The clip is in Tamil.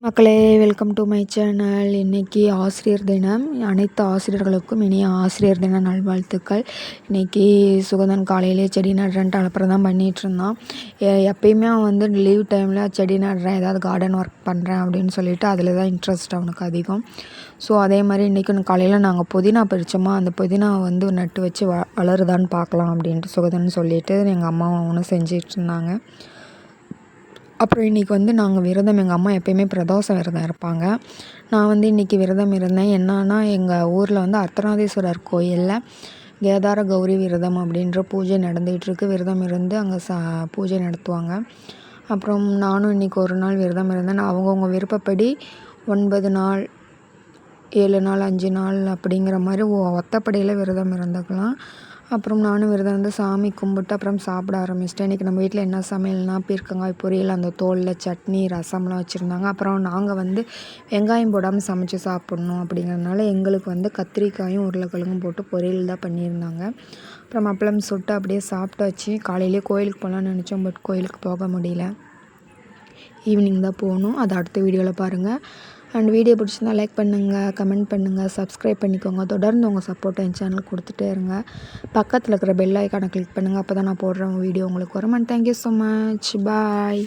மக்களே, வெல்கம் டு மை சேனல். இன்றைக்கி ஆசிரியர் தினம். அனைத்து ஆசிரியர்களுக்கும் இனிய ஆசிரியர் தின நல்வாழ்த்துக்கள். இன்றைக்கி சுகந்தன் காலையிலே செடி நடுறேன்ட்டு அப்புறம் தான் பண்ணிகிட்ருந்தான். எப்பயுமே அவன் வந்து லீவ் டைமில் செடி நடுறேன், ஏதாவது கார்டன் ஒர்க் பண்ணுறேன் அப்படின்னு சொல்லிட்டு அதில் தான் இன்ட்ரெஸ்ட் அவனுக்கு அதிகம். ஸோ அதே மாதிரி இன்றைக்கி காலையில் நாங்கள் புதினா பறித்தோமா, அந்த புதினா வந்து நட்டு வச்சு வளருதான்னு பார்க்கலாம் அப்படின்ட்டு சுகந்தன் சொல்லிவிட்டு எங்கள் அம்மாவும் அவனும் செஞ்சிகிட்டு இருந்தாங்க. அப்புறம் இன்றைக்கி வந்து நாங்கள் விரதம், எங்கள் அம்மா எப்போயுமே பிரதோஷ விரதம் இருப்பாங்க. நான் வந்து இன்றைக்கி விரதம் இருந்தேன். என்னன்னா, எங்கள் ஊரில் வந்து அர்த்தநாதீஸ்வரர் கோயிலில் கேதார கௌரி விரதம் அப்படின்ற பூஜை நடந்துகிட்ருக்கு. விரதம் இருந்து அங்கே பூஜை நடத்துவாங்க. அப்புறம் நானும் இன்றைக்கி ஒரு நாள் விரதம் இருந்தேன். அவங்கவுங்க விருப்பப்படி 9 நாள், 7 நாள், 5 நாள் அப்படிங்கிற மாதிரி ஒத்தப்படையில் விரதம் இருந்துக்கலாம். அப்புறம் நானும் விரதம் வந்து சாமி கும்பிட்டு அப்புறம் சாப்பிட ஆரம்பிச்சிட்டேன். இன்றைக்கி நம்ம வீட்டில் என்ன சமையல்னால் பீர்க்கங்காய் பொரியல், அந்த தோலில் சட்னி, ரசம்லாம் வச்சுருந்தாங்க. அப்புறம் நாங்கள் வந்து வெங்காயம் போடாமல் சமைச்சு சாப்பிட்ணும் அப்படிங்கிறதுனால எங்களுக்கு வந்து கத்திரிக்காயும் உருளைக்கிழங்கும் போட்டு பொரியல் தான் பண்ணியிருந்தாங்க. அப்புறம் அப்பளம் சுட்டு அப்படியே சாப்பிட்டாச்சு. காலையிலே கோயிலுக்கு போகலான்னு நினச்சோம், பட் கோயிலுக்கு போக முடியல. ஈவினிங் தான் போகணும். அதை அடுத்த வீடியோவில் பாருங்கள். அண்ட் வீடியோ பிடிச்சிருந்தா லைக் பண்ணுங்கள், கமெண்ட் பண்ணுங்கள், சப்ஸ்கிரைப் பண்ணிக்கோங்க. தொடர்ந்து உங்கள் சப்போர்ட்டை என் சேனல் கொடுத்துட்டே இருங்க. பக்கத்தில் இருக்கிற பெல் ஐக்கானை கிளிக் பண்ணுங்கள். அப்போ தான் நான் போடுற வீடியோ உங்களுக்கு வரும். And thank you so much. Bye.